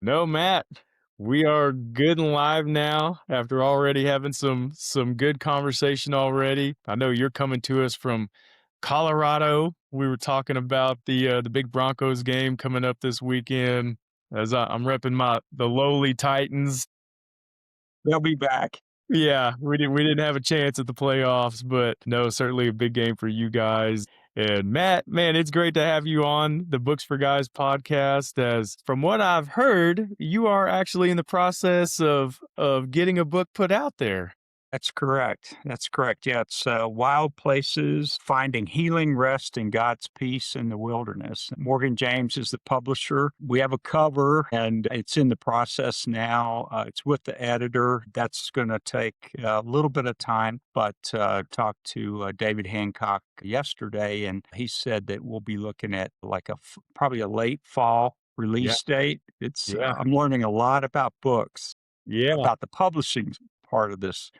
No, Matt, we are good and live now after already having some good conversation already. I know you're coming to us from Colorado. We were talking about the big Broncos game coming up this weekend. I'm repping the lowly Titans. They'll be back. Yeah, we didn't have a chance at the playoffs, but no, certainly a big game for you guys. And Matt, man, it's great to have you on the Books for Guys podcast. As from what I've heard, you are actually in the process of getting a book put out there. That's correct. That's correct. Yeah, it's Wild Places, Finding Healing, Rest, and God's Peace in the Wilderness. Morgan James is the publisher. We have a cover, and it's in the process now. It's with the editor. That's going to take a little bit of time, but talked to David Hancock yesterday, and he said that we'll be looking at like probably a late fall Yeah, release date. yeah, I'm learning a lot about books, yeah, about the publishing part of this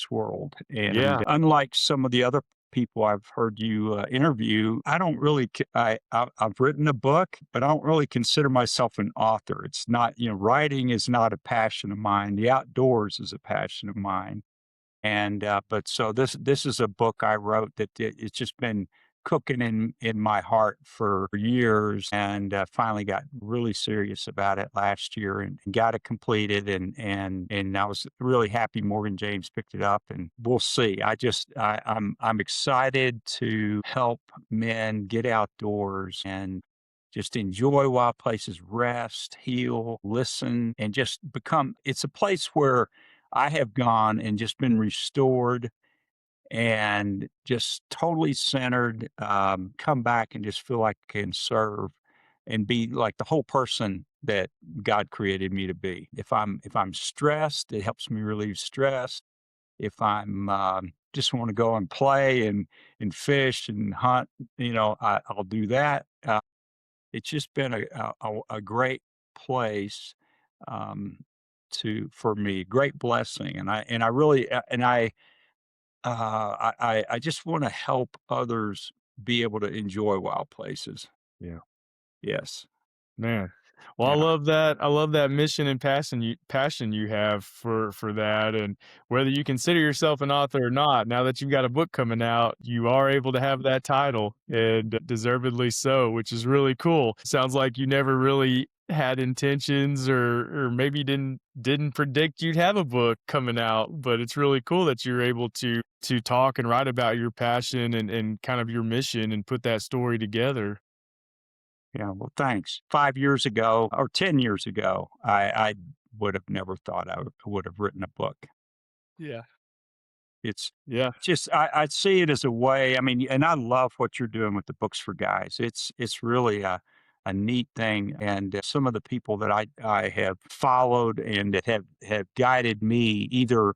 world. yeah. And unlike some of the other people I've heard you interview, I don't really. I've written a book, but I don't really consider myself an author. It's not, writing is not a passion of mine. The outdoors is a passion of mine. And but so this is a book I wrote that it's just been cooking in my heart for years, and finally got really serious about it last year and got it completed, and I was really happy Morgan James picked it up, and we'll see. I'm excited to help men get outdoors and just enjoy wild places, rest, heal, listen, and just become. It's a place where I have gone and just been restored and just totally centered, come back and just feel like I can serve and be like the whole person that God created me to be. If I'm stressed, it helps me relieve stress. If I'm just want to go and play and fish and hunt, I'll do that. It's just been a great place, um, for me, great blessing, and I really I just want to help others be able to enjoy wild places. Yeah. Yes, Man. Well, I yeah, love that. I love that mission and passion you have for that. And whether you consider yourself an author or not, now that you've got a book coming out, you are able to have that title and deservedly so, which is really cool. Sounds like you never really had intentions or maybe didn't predict you'd have a book coming out, but it's really cool that you're able to talk and write about your passion and kind of your mission and put that story together. yeah. Well, thanks. 5 years ago or 10 years ago, I would have never thought would have written a book. Yeah. It's Yeah. just I see it as a way. I mean, and I love what you're doing with the Books for Guys. It's really a neat thing, and some of the people that I have followed and that have guided me either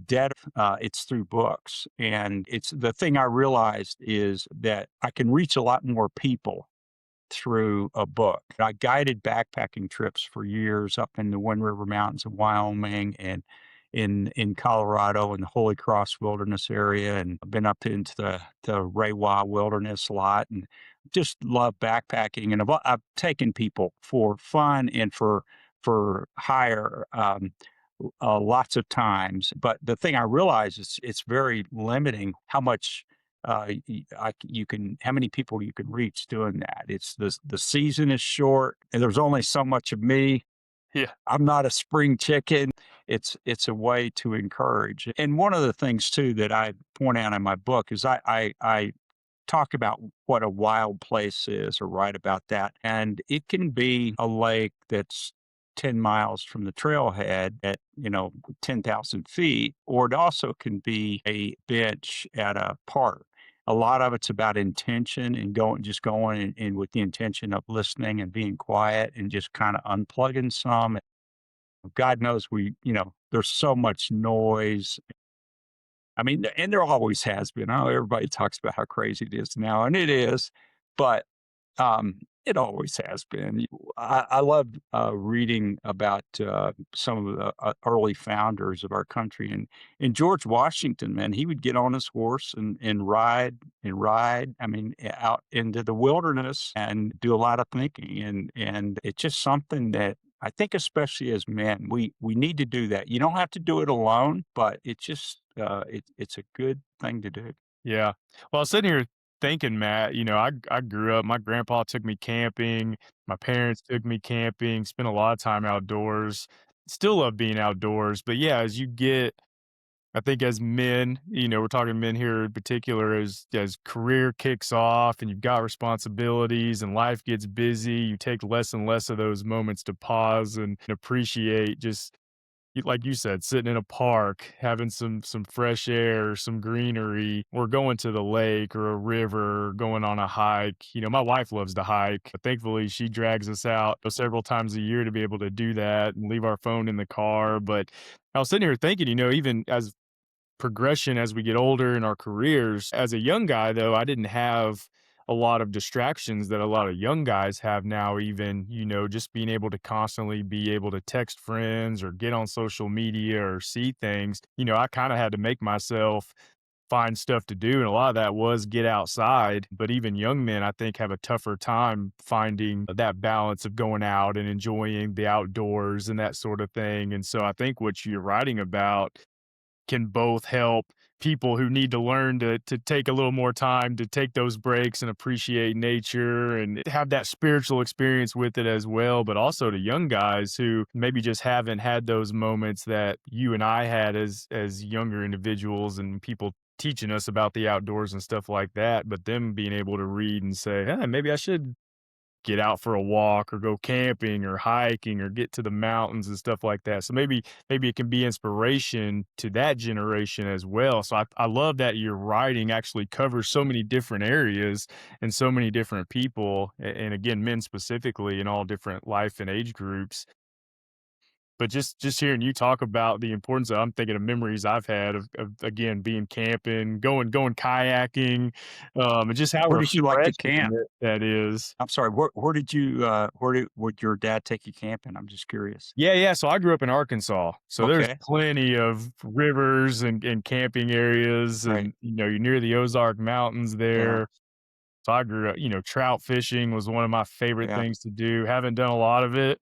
dead, it's through books, and it's the thing I realized is that I can reach a lot more people through a book. I guided backpacking trips for years up in the Wind River Mountains of Wyoming and in Colorado in the Holy Cross Wilderness area, and I've been up into the Rewa Wilderness a lot, and just love backpacking. And I've taken people for fun and for hire. Lots of times, but the thing I realize is it's very limiting how much you can how many people you can reach doing that. It's the season is short, and there's only so much of me. Yeah. I'm not a spring chicken. It's a way to encourage. And one of the things too that I point out in my book is I talk about what a wild place is or write about that. And it can be a lake that's 10 miles from the trailhead at, 10,000 feet, or it also can be a bench at a park. A lot of it's about intention and going and with the intention of listening and being quiet and just kind of unplugging some. God knows there's so much noise. I mean, and there always has been. Oh, everybody talks about how crazy it is now, and it is, but it always has been. I love reading about some of the early founders of our country, and George Washington. Man, he would get on his horse and ride and ride. I mean, out into the wilderness and do a lot of thinking, and it's just something that I think especially as men, we need to do that. You don't have to do it alone, but it's a good thing to do. Yeah. Well, I was sitting here thinking, Matt, I grew up, my grandpa took me camping, my parents took me camping, spent a lot of time outdoors. Still love being outdoors, but yeah, as you get I think as men, we're talking men here in particular, as career kicks off and you've got responsibilities and life gets busy, you take less and less of those moments to pause and appreciate just like you said, sitting in a park, having some fresh air, some greenery, or going to the lake or a river, or going on a hike. My wife loves to hike, but thankfully she drags us out several times a year to be able to do that and leave our phone in the car. But I was sitting here thinking, even as progression as we get older in our careers. As a young guy, though, I didn't have a lot of distractions that a lot of young guys have now, even, just being able to constantly be able to text friends or get on social media or see things. I kind of had to make myself find stuff to do. And a lot of that was get outside. But even young men, I think, have a tougher time finding that balance of going out and enjoying the outdoors and that sort of thing. And so I think what you're writing about can both help people who need to learn to take a little more time to take those breaks and appreciate nature and have that spiritual experience with it as well, but also to young guys who maybe just haven't had those moments that you and I had as younger individuals and people teaching us about the outdoors and stuff like that, but them being able to read and say, "Hey, maybe I should get out for a walk or go camping or hiking or get to the mountains and stuff like that." So maybe it can be inspiration to that generation as well. So I love that your writing actually covers so many different areas and so many different people, and again, men specifically in all different life and age groups. But just hearing you talk about the importance of, I'm thinking of memories I've had of again being camping, going kayaking, and just how Where did you like to refreshing camp? that is. I'm sorry, where did you, would your dad take you camping? I'm just curious. Yeah, yeah, so I grew up in Arkansas, so there's Okay, plenty of rivers and camping areas right, and, you're near the Ozark Mountains yeah, there. So I grew up, trout fishing was one of my favorite yeah, things to do. Haven't done a lot of it,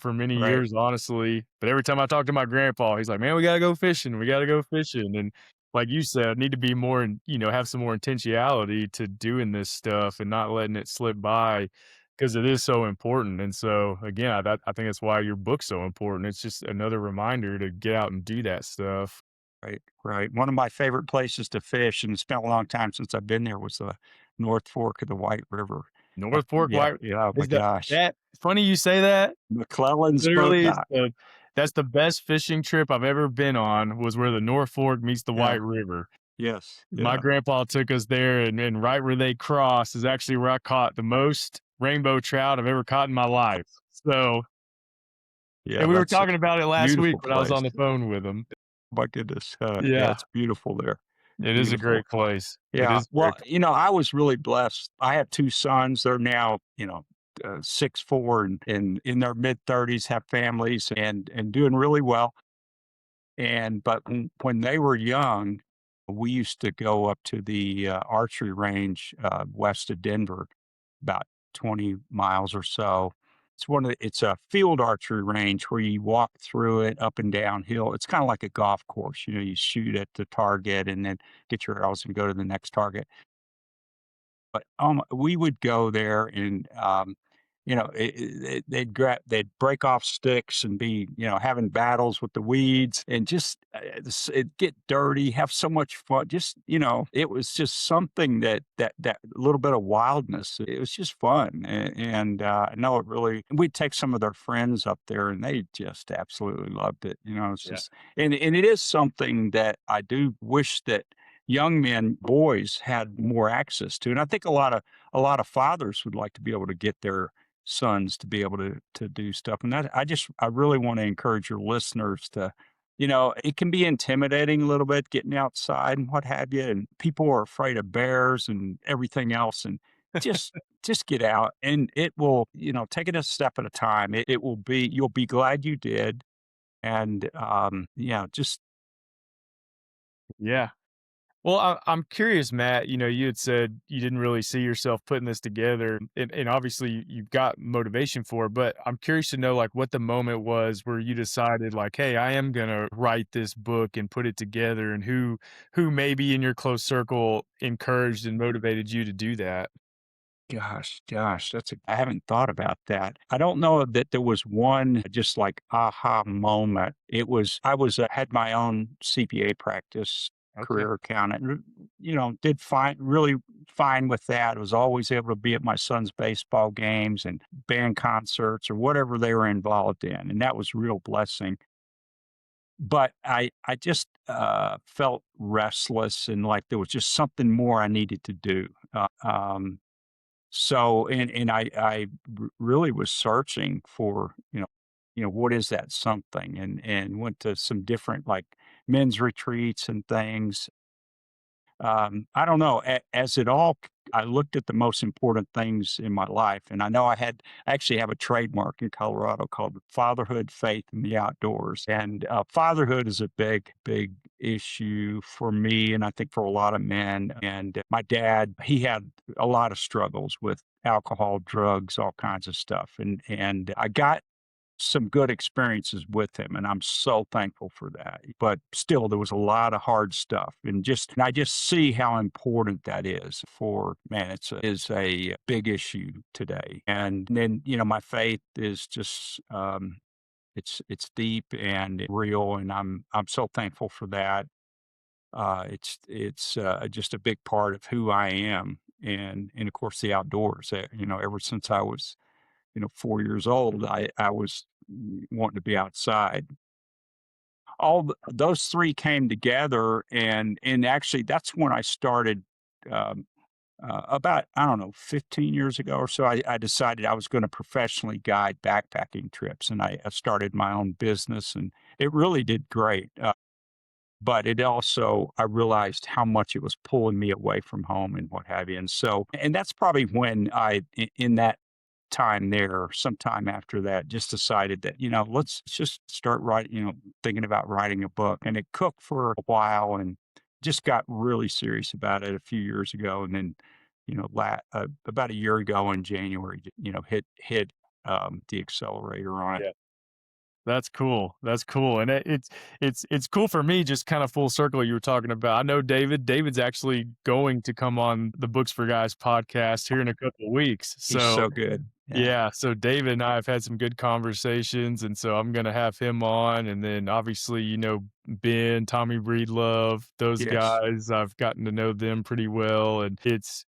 for many right, years, honestly. But every time I talk to my grandpa, he's like, "Man, we gotta go fishing. We gotta go fishing." And like you said, I need to be more and, have some more intentionality to doing this stuff and not letting it slip by because it is so important. And so again, I think that's why your book's so important. It's just another reminder to get out and do that stuff. right, right. One of my favorite places to fish, and it's been a long time since I've been there, was the North Fork of the White River. North Fork Yeah, White yeah, oh my is that gosh. that funny you say that. McClellan's boat Literally, dock. that's the best fishing trip I've ever been on was where the North Fork meets the Yeah, White River. yes, My yeah. grandpa took us there, and right where they cross is actually where I caught the most rainbow trout I've ever caught in my life. So Yeah, and we were that's a talking about it last week beautiful when I was place. on the phone with him. My goodness, yeah, Yeah, it's beautiful there. it is a Beautiful. great place. It Yeah, is a well, great pl I was really blessed. I have 2 sons, they're now, 6, 4, and in their mid-30s, have families and doing really well, and but when they were young, we used to go up to the, archery range, west of Denver, about 20 miles or so. It's a field archery range where you walk through it up and down hill. It's kinda like a golf course, you shoot at the target and then get your arrows and go to the next target. But, we would go there and, they'd break off sticks and be, having battles with the weeds and just, it'd get dirty, have so much fun. Just, it was just something that little bit of wildness. It was just fun. And I know it really, we'd take some of their friends up there and they just absolutely loved it. It's Yeah. just, and it is something that I do wish that young men, boys had more access to. And I think a lot of fathers would like to be able to get their sons to be able to do stuff. And that I really want to encourage your listeners to, it can be intimidating a little bit getting outside and what have you. And people are afraid of bears and everything else. And just just get out and it will, take it a step at a time. It will be you'll be glad you did. And yeah, just Yeah. Well, I'm curious, Matt. You had said you didn't really see yourself putting this together, and obviously you've got motivation for it. But I'm curious to know, like, what the moment was where you decided, like, "Hey, I am gonna write this book and put it together," and who maybe in your close circle encouraged and motivated you to do that? Gosh, I haven't thought about that. I don't know that there was one just like aha moment. Had my own CPA practice, Okay. career accountant, did fine, really fine with that. Was always able to be at my son's baseball games and band concerts or whatever they were involved in. And that was a real blessing. But I just felt restless and like there was just something more I needed to do. Really was searching for, what is that something? And went to some different, like, men's retreats and things. I don't know, as it all I looked at the most important things in my life, and I actually have a trademark in Colorado called fatherhood, faith, and the outdoors, and, fatherhood is a big, big issue for me, and I think for a lot of men, and my dad, he had a lot of struggles with alcohol, drugs, all kinds of stuff, and I got some good experiences with him, and I'm so thankful for that. But still, there was a lot of hard stuff, and I just see how important that is for man. Is a big issue today, and then my faith is just it's deep and real, and I'm so thankful for that. It's just a big part of who I am, and of course the outdoors. Ever since I was 4 years old, I was wanting to be outside. Those 3 came together, and actually, that's when I started, um, about, I don't know, 15 years ago or so, I decided I was gonna professionally guide backpacking trips, and I started my own business, and it really did great, but it also I realized how much it was pulling me away from home and what have you, and that's probably when in that time there, sometime after that, just decided that, let's just start writing, thinking about writing a book. And it cooked for a while and just got really serious about it a few years ago. And then, about a year ago in January, hit the accelerator on it. That's cool. That's cool, and it's cool for me. Just kind of full circle. You were talking about. I know David. David's actually going to come on the Books for Guys podcast here in a couple of weeks. He's So so good. Yeah. yeah, so David and I have had some good conversations, and so I'm gonna have him on, and then obviously Ben, Tommy Breedlove, those Yes. guys. I've gotten to know them pretty well, and it's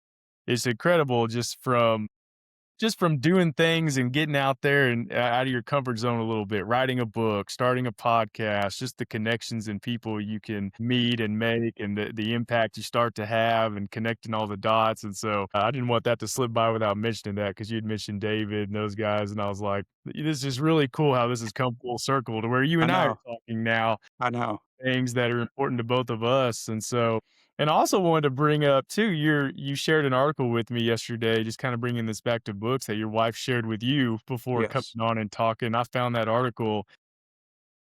incredible just from doing things and getting out there and out of your comfort zone a little bit, writing a book, starting a podcast, just the connections and people you can meet and make and the impact you start to have and connecting all the dots. And so I didn't want that to slip by without mentioning that because you'd mentioned David and those guys. And I was like, this is really cool how this has come full circle to where you I and I are know. talking now I know. things that are important to both of us. And I also wanted to bring up too, you shared an article with me yesterday, just kind of bringing this back to books that your wife shared with you before coming Yes. on and talking. I found that article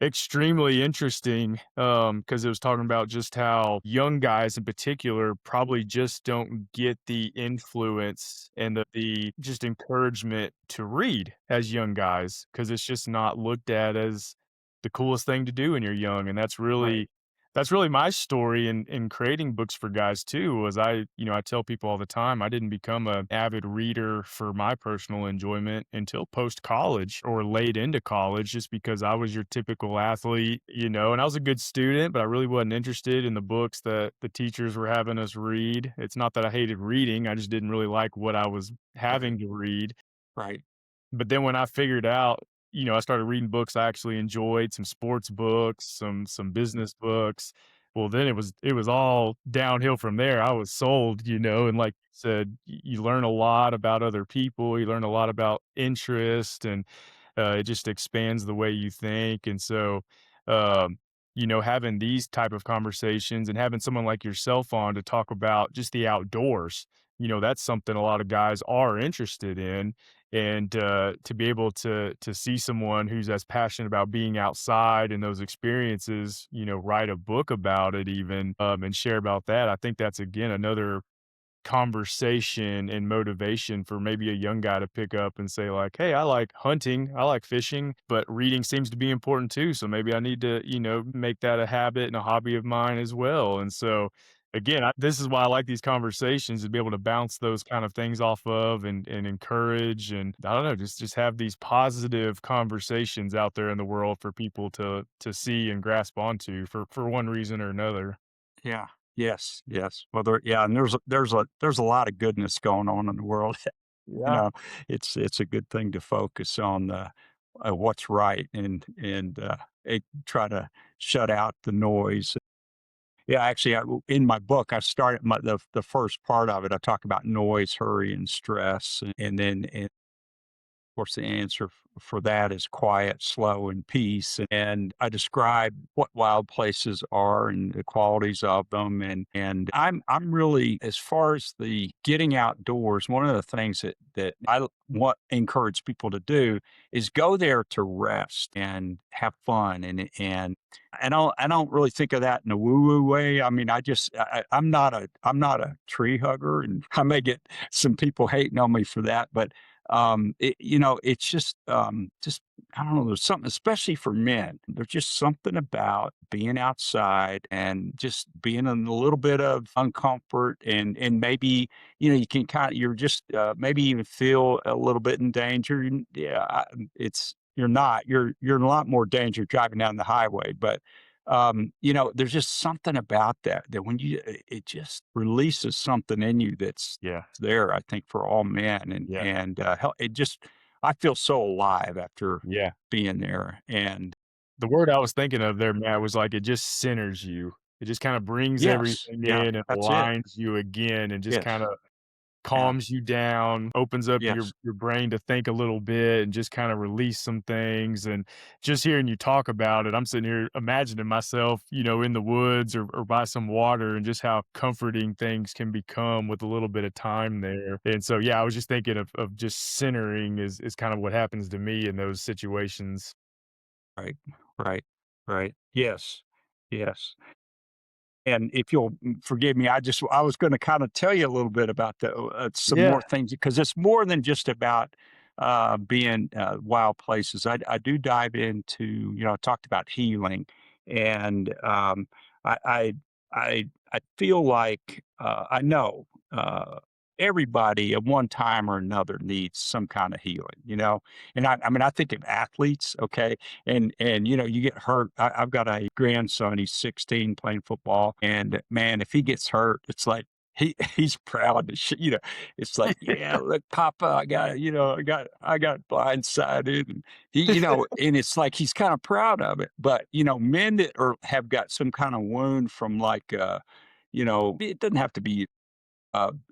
extremely interesting, because it was talking about just how young guys in particular probably just don't get the influence and the just encouragement to read as young guys because it's just not looked at as the coolest thing to do when you're young, and Right. that's really my story in creating Books for Guys too, was I tell people all the time, I didn't become an avid reader for my personal enjoyment until post-college or late into college just because I was your typical athlete, and I was a good student, but I really wasn't interested in the books that the teachers were having us read. It's not that I hated reading, I just didn't really like what I was Right. having to read. Right. But then when I figured out, I started reading books I actually enjoyed, some sports books, some business books. Well, then it was all downhill from there. I was sold, and like you said, you learn a lot about other people, you learn a lot about interest, and it just expands the way you think. And so, um, having these type of conversations and having someone like yourself on to talk about just the outdoors, that's something a lot of guys are interested in and to be able to see someone who's as passionate about being outside and those experiences, write a book about it even, and share about that. I think that's again another conversation and motivation for maybe a young guy to pick up and say like, "Hey, I like hunting, I like fishing, but reading seems to be important too. So maybe I need to, make that a habit and a hobby of mine as well." And so again, this is why I like these conversations to be able to bounce those kind of things off of and encourage and I don't know, just have these positive conversations out there in the world for people to see and grasp onto for one reason or another. Yeah. Yes. Yes. Well, yeah, and there's a lot of goodness going on in the world. You Yeah. know, it's a good thing to focus on what's right and try to shut out the noise. Yeah, actually, in my book, I started the first part of it. I talk about noise, hurry, and stress, and then course, the answer for that is quiet, slow, and peace. And I describe what wild places are and the qualities of them. And I'm really, as far as the getting outdoors, one of the things that I want encourage people to do is go there to rest and have fun. And I don't really think of that in a woo woo way. I mean, I'm not a tree hugger, and I may get some people hating on me for that, but it's just I don't know, there's something, especially for men, there's just something about being outside and just being in a little bit of uncomfort and maybe, you can you're just, maybe even feel a little bit in danger. And yeah, you're in a lot more danger driving down the highway, but there's just something about that when it just releases something in you that's Yeah. there, I think, for all men, Yeah. and it just I feel so alive after Yeah. being there, and The word I was thinking of there, Matt, was like it just centers you. It just kinda brings yes, everything yeah, in and that's it. aligns you again and just Yes, kinda yeah, calms you down, opens up your yes, your brain to think a little bit and just kinda release some things, and just hearing you talk about it, I'm sitting here imagining myself, in the woods or by some water and just how comforting things can become with a little bit of time there, and so, yeah, I was just thinking of just centering is kind of what happens to me in those situations. right, right, right. Yes, yes. And if you'll forgive me, I was gonna kinda tell you a little bit about some Yeah. more things because it's more than just about, being, wild places. I do dive into, I talked about healing, and, I I I feel like, I know, everybody at one time or another needs some kinda healing, And I mean, I think of athletes, okay? And you get hurt. I've got a grandson, he's 16 playing football, and man, if he gets hurt, it's like he's proud to it's like, "Yeah, look, papa, I got blindsided," and and it's like he's kinda proud of it, but, men that have got some kinda wound from, like, it doesn't have to be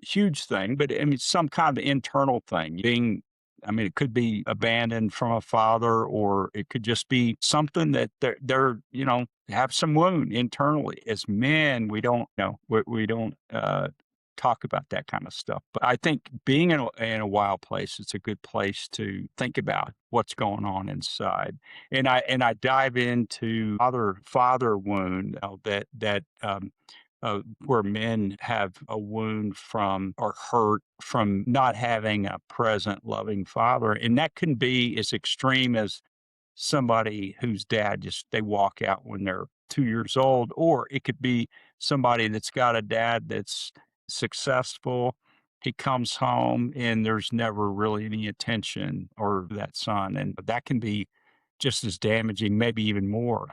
huge thing, but I mean, some kind of internal thing. I mean, it could be abandoned from a father, or it could just be something that have some wound internally. As men, we don't talk about that kind of stuff. But I think being in a wild place, it's a good place to think about what's going on inside. And I dive into other father wound, where men have a wound from or hurt from not having a present loving father. And that can be as extreme as somebody whose dad just they walk out when they're 2 years old, or it could be somebody that's got a dad that's successful. He comes home and there's never really any attention or that son. And that can be just as damaging, maybe even more.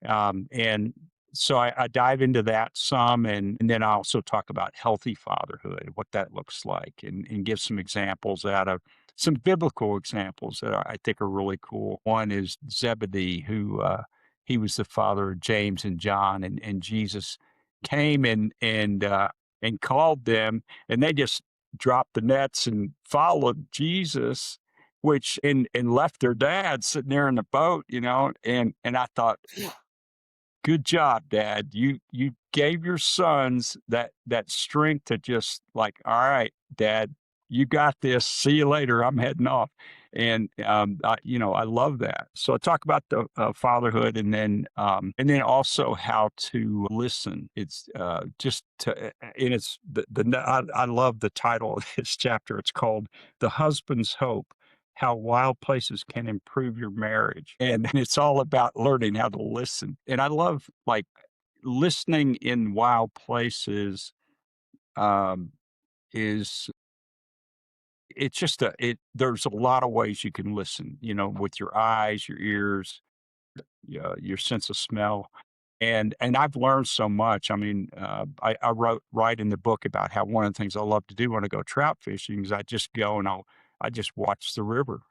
And so I dive into that some, and then I also talk about healthy fatherhood, what that looks like, and give some examples out of some biblical examples that I think are really cool. One is Zebedee, who he was the father of James and John, and Jesus came and called them, and they just dropped the nets and followed Jesus, which and left their dad sitting there in the boat, and I thought, good job, dad. You gave your sons that strength to just like, all right, dad, you got this. See you later. I'm heading off." And I love that. So I talk about the fatherhood, and then also how to listen. It's just to, and it's I love the title of this chapter. It's called "The Husband's Hope: How Wild Places Can Improve Your Marriage," and it's all about learning how to listen. And I love like listening in wild places. Um, is it's just there's a lot of ways you can listen, with your eyes, your ears, your sense of smell. And I've learned so much. I mean, I write in the book about how one of the things I love to do when I go trout fishing is I just go and I just watch the river,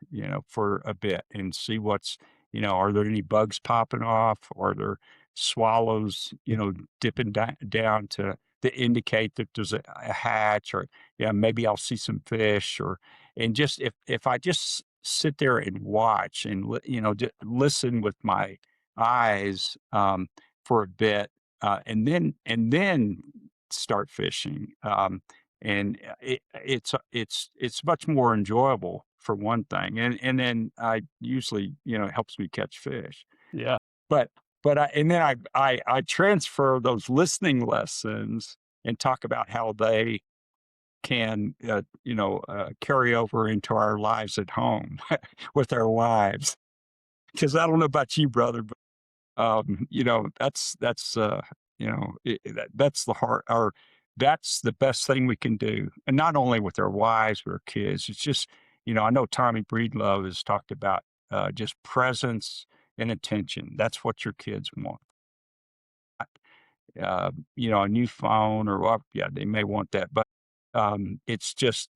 for a bit and see are there any bugs popping off? Are there swallows, dipping down to indicate that there's a hatch, or yeah, maybe I'll see some fish, and just if I just sit there and watch and listen with my eyes, for a bit, and then start fishing. And it's much more enjoyable for one thing, and then I usually it helps me catch fish. Yeah. But and then I transfer those listening lessons and talk about how they can carry over into our lives at home with our wives. Because I don't know about you, brother, that's the heart or that's the best thing we can do. And not only with our wives, but our kids. It's just, I know Tommy Breedlove has talked about just presence and attention. That's what your kids want. A new phone or well, yeah, they may want that, but it's just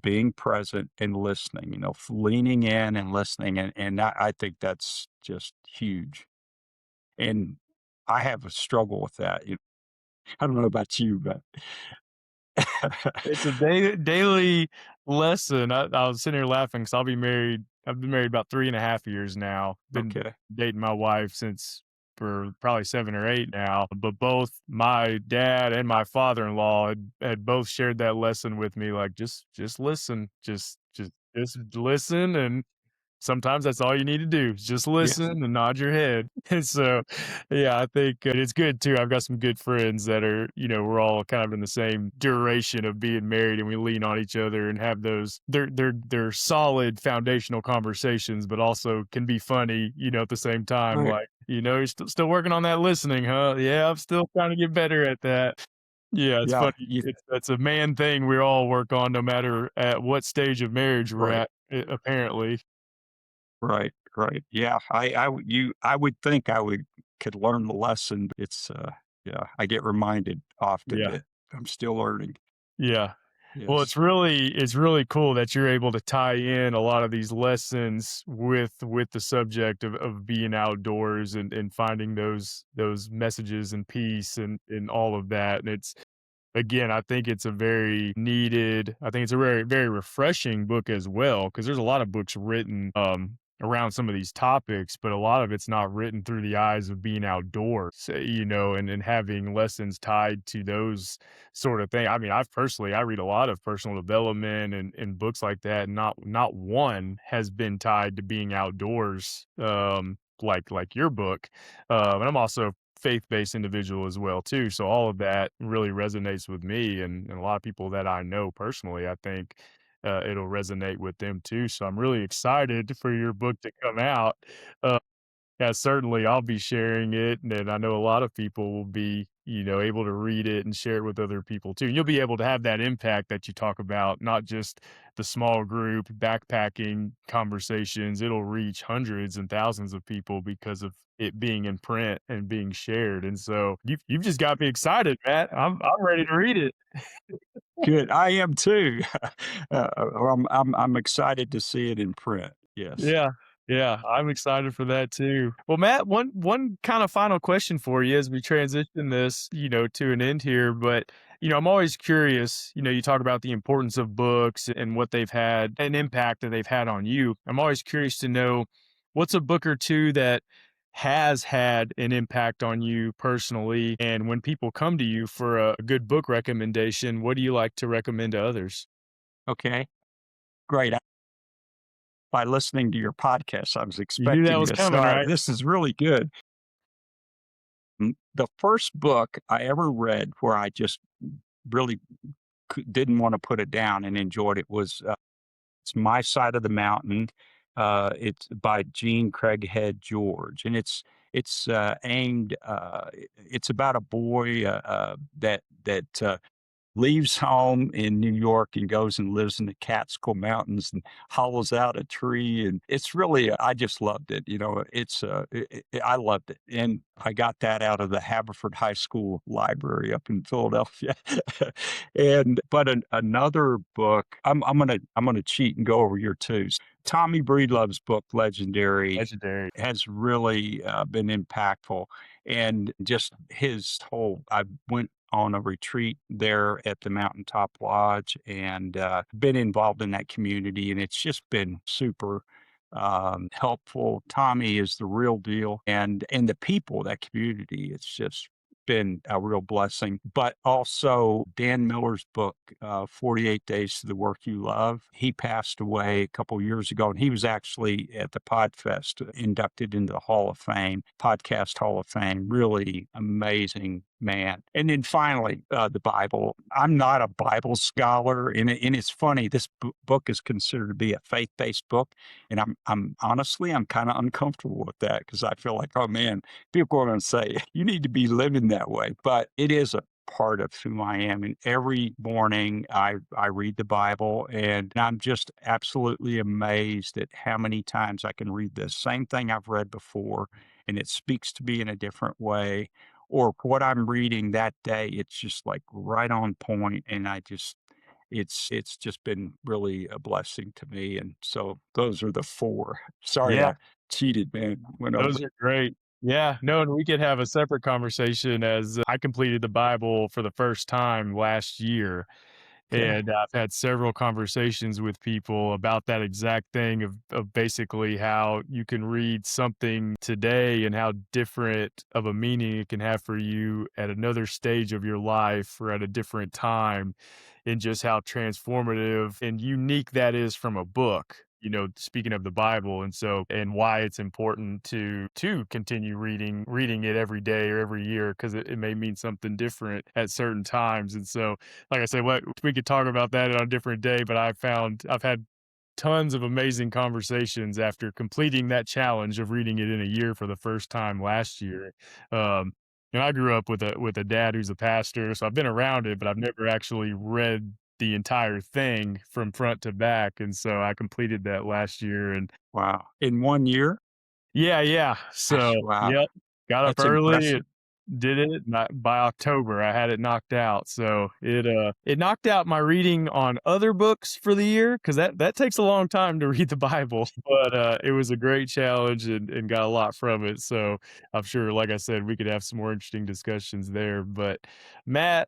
being present and listening, leaning in and listening. And I think that's just huge. And I have a struggle with that, I don't know about you, but It's a daily lesson. I was sitting here laughing because I've been married about 3.5 years now. Been Okay. dating my wife since for probably 7 or 8 now. But both my dad and my father-in-law had both shared that lesson with me, like just listen, just listen, and sometimes that's all you need to do is just Yes. listen and nod your head. And so, yeah, I think it's good too. I've got some good friends that are, we're all kind of in the same duration of being married, and we lean on each other and have those they're solid foundational conversations, but also can be funny, at the same time. Right. Like, you're still working on that listening, huh? Yeah, I'm still trying to get better at that. Yeah, it's Yeah. funny. That's a man thing we all work on, no matter at what stage of marriage we're Right. at, apparently. Right. Right. Yeah. I would think could learn the lesson. Yeah, I get reminded often Yeah. that I'm still learning. Yeah. Well, Yes. it's really cool that you're able to tie in a lot of these lessons with the subject of being outdoors and finding those messages and peace and all of that. And it's again, I think it's a very needed, I think it's a very, very refreshing book as well, because there's a lot of books written around some of these topics, but a lot of it's not written through the eyes of being outdoors, and having lessons tied to those sort of things. I mean, I read a lot of personal development and books like that. And not one has been tied to being outdoors, like your book. And I'm also faith-based individual as well too. So all of that really resonates with me and a lot of people that I know personally. I think it'll resonate with them too. So I'm really excited for your book to come out. Uh, yeah, certainly I'll be sharing it, and then I know a lot of people will be, able to read it and share it with other people too. You'll be able to have that impact that you talk about, not just the small group backpacking conversations. It'll reach hundreds and thousands of people because of it being in print and being shared. And so you've just got me excited, Matt. I'm ready to read it. Good. I am too. I'm excited to see it in print. Yes. Yeah. Yeah, I'm excited for that too. Well, Matt, one kind of final question for you as we transition this, to an end here, but I'm always curious, you talk about the importance of books and what they've had an impact that they've had on you. I'm always curious to know what's a book or two that has had an impact on you personally, and when people come to you for a good book recommendation, what do you like to recommend to others? Okay, great. By listening to your podcast, I was You knew that expecting was this. So coming, right? this is really good. The first book I ever read where I just really didn't want to put it down and enjoyed it was it's My Side of the Mountain. It's by Gene Craighead George, and it's aimed. It's about a boy that leaves home in New York and goes and lives in the Catskill Mountains and hollows out a tree. And it's really, I just loved it. I loved it. And I got that out of the Haverford High School library up in Philadelphia. Another book, I'm gonna cheat and go over your twos. Tommy Breedlove's book, Legendary, Legendary. has really been impactful, and just his whole I went on a retreat there at the Mountaintop Lodge and been involved in that community, and it's just been super helpful. Tommy is the real deal, and the people, that community, it's just been a real blessing. But also Dan Miller's book, 48 Days to the Work You Love. He passed away a couple years ago, and he was actually at the Podfest inducted into the Hall of Fame, Podcast Hall of Fame. Really amazing man. And then finally, the Bible. I'm not a Bible scholar, and it's funny. This book is considered to be a faith-based book, and I'm honestly, I'm kind of uncomfortable with that because I feel like, oh man, people are going to say you need to be living that way. But it is a part of who I am. And every morning I read the Bible, and I'm just absolutely amazed at how many times I can read the same thing I've read before, and it speaks to me in a different way. Or what I'm reading that day, it's just like right on point, and it's just been really a blessing to me. And so those are the four. Sorry, Yeah, I cheated, man. Went over. those are great. Yeah, no, and we could have a separate conversation as I completed the Bible for the first time last year. Okay. And I've had several conversations with people about that exact thing of basically how you can read something today and how different of a meaning it can have for you at another stage of your life or at a different time, and just how transformative and unique that is from a book. Speaking of the Bible, and so and why it's important to continue reading it every day or every year because it may mean something different at certain times. And so like I said, what we could talk about that on a different day, but I've had tons of amazing conversations after completing that challenge of reading it in a year for the first time last year. Um, and I grew up with a dad who's a pastor, so I've been around it, but I've never actually read the entire thing from front to back. And so I completed that last year, and Wow. In 1 year? yeah, yeah. Gosh, So, wow. yep, got up That's early and impressive. did it. By October, I had it knocked out. So it knocked out my reading on other books for the year because that takes a long time to read the Bible. But it was a great challenge and got a lot from it. So I'm sure, like I said, we could have some more interesting discussions there. But Matt,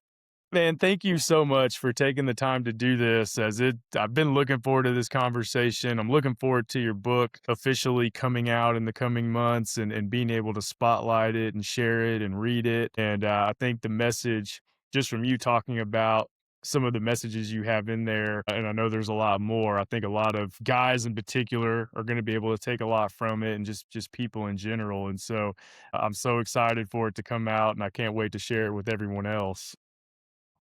man, thank you so much for taking the time to do this. I've been looking forward to this conversation. I'm looking forward to your book officially coming out in the coming months and being able to spotlight it and share it and read it. And I think the message, just from you talking about some of the messages you have in there, and I know there's a lot more. I think a lot of guys in particular are going to be able to take a lot from it, and just people in general. And so I'm so excited for it to come out, and I can't wait to share it with everyone else.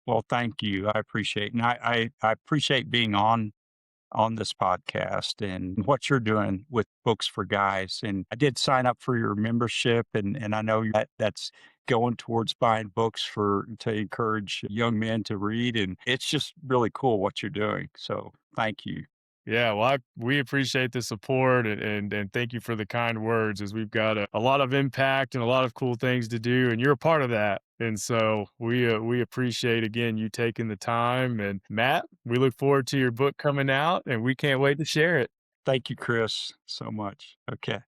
Well, thank you. I appreciate, and I appreciate being on this podcast and what you're doing with Books for Guys. And I did sign up for your membership, and I know that's going towards buying books for to encourage young men to read. And it's just really cool what you're doing. So thank you. Yeah, well, we appreciate the support and thank you for the kind words as we've got a lot of impact and a lot of cool things to do, and you're a part of that. And so we appreciate again you taking the time. And Matt, we look forward to your book coming out, and we can't wait to share it. Thank you, Chris, so much. Okay.